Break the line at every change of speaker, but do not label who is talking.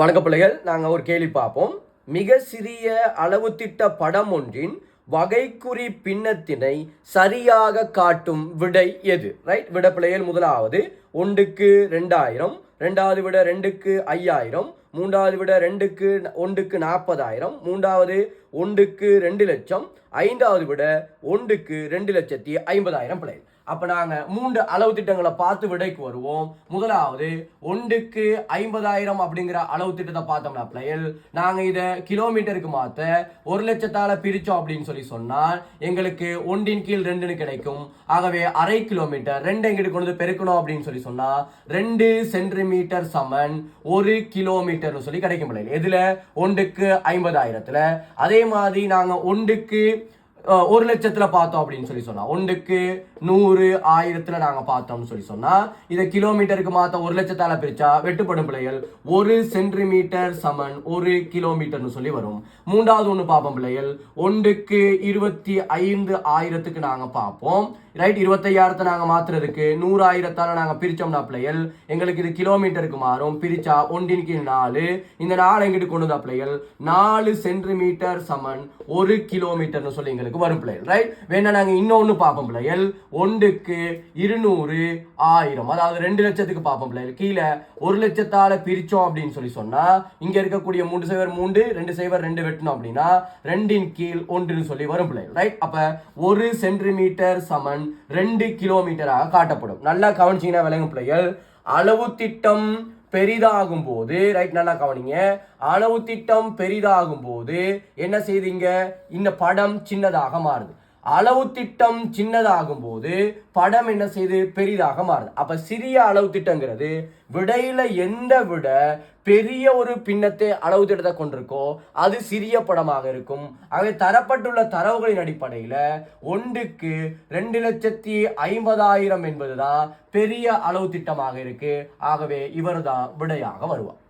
வணக்க பிள்ளைகள், நாங்கள் ஒரு கேள்வி பார்ப்போம். மிக சிறிய அளவு திட்ட படம் ஒன்றின் வகைக்குறி பின்னத்தினை சரியாக காட்டும் விடை எது? ரைட், விட பிள்ளைகள் முதலாவது 1க்கு 2000, ரெண்டாவது விட 2க்கு 5000, மூன்றாவது விட 2க்கு 1க்கு 40,000, மூன்றாவது 1க்கு 2 லட்சம், ஐந்தாவது விட 1க்கு 2,50,000 பிள்ளைகள். அப்ப நாங்க 3 அளவு திட்டங்களை பார்த்து விடைக்கு வருவோம். முதலாவது 1க்கு 50,000 அப்படிங்கிற அளவு திட்டத்தை பார்த்தோம்னா பிள்ளைகள், நாங்க இதை கிலோமீட்டருக்கு மாத்த 1 லட்சத்தால பிரிச்சோம் அப்படின்னு சொன்னால் எங்களுக்கு 1 கீழ் 2 கிடைக்கும். ஆகவே அரை கிலோமீட்டர் 2 எங்கிட்டு கொண்டு பெருக்கணும் அப்படின்னு சொன்னா 2 சென்டிமீட்டர் சமன் 1 கிலோமீட்டர் கிடைக்கும் பிள்ளைகள். எதுல? 1க்கு 50,000. அதே மாதிரி நாங்க 1க்கு 1 லட்சத்துல பார்த்தோம் அப்படின்னு சொன்னா 1க்கு 100, 1000 நாங்க பார்த்தோம்னு சொன்னா இதை கிலோமீட்டருக்கு மாத்த 1 லட்சத்தால பிரிச்சா வெட்டுப்படும் பிள்ளைகள் 1 சென்டிமீட்டர் சமன் 1 கிலோமீட்டர்னு வரும். மூன்றாவது ஒண்ணு பார்ப்போம் பிள்ளைகள், 1க்கு 25,000 நாங்க பார்ப்போம். ரைட், 25,000 நாங்க மாத்துறதுக்கு 100,000 நாங்க பிரிச்சோம்னா பிள்ளைகள் எங்களுக்கு இது கிலோமீட்டருக்கு மாறும். பிரிச்சா 1 கீழ் 4, இந்த 4 எங்கிட்டு கொண்டு வந்தா பிள்ளைகள் 4 சென்டிமீட்டர் சமன் 1 கிலோமீட்டர்னு எங்களுக்கு வரும் பிள்ளைகள். ரைட், வேணா நாங்க இன்னொன்னு பார்ப்போம் பிள்ளைகள், 1க்கு 200, 1000, அதாவது 2 லட்சத்துக்கு பார்ப்போம் பிள்ளைகள். கீழே 1 லட்சத்தால பிரிச்சோம் அப்படின்னு சொன்னா இங்க இருக்கக்கூடிய 3 0 3, 2 0 2 வெட்டணும் அப்படின்னா 2 கீழ் 1 வரும் பிள்ளைகள். ரைட், அப்ப 1 சென்டிமீட்டர் சமன் 2 கிலோமீட்டராக காட்டப்படும். நல்லா கவனிச்சீங்கன்னா விளங்கும் பிள்ளைகள். அளவு திட்டம் பெரிதாகும் போது, ரைட், நல்லா கவனிங்க, அளவு திட்டம் பெரிதாகும் போது என்ன செய்தீங்க? இந்த படம் சின்னதாக மாறுது. அளவு திட்டம் சின்னதாகும் போது படம் என்ன செய்து? பெரிதாக மாறுது. அப்ப சிறிய அளவு திட்டங்கிறது விடையில எந்த விட பெரிய ஒரு பின்னத்தை அளவு திட்டத்தை கொண்டிருக்கோ அது சிறிய படமாக இருக்கும். ஆகவே தரப்பட்டுள்ள தரவுகளின் அடிப்படையில 1க்கு 2,50,000 என்பதுதான் பெரிய அளவு திட்டமாக இருக்கு. ஆகவே இவர் தான் விடையாக வருவார்.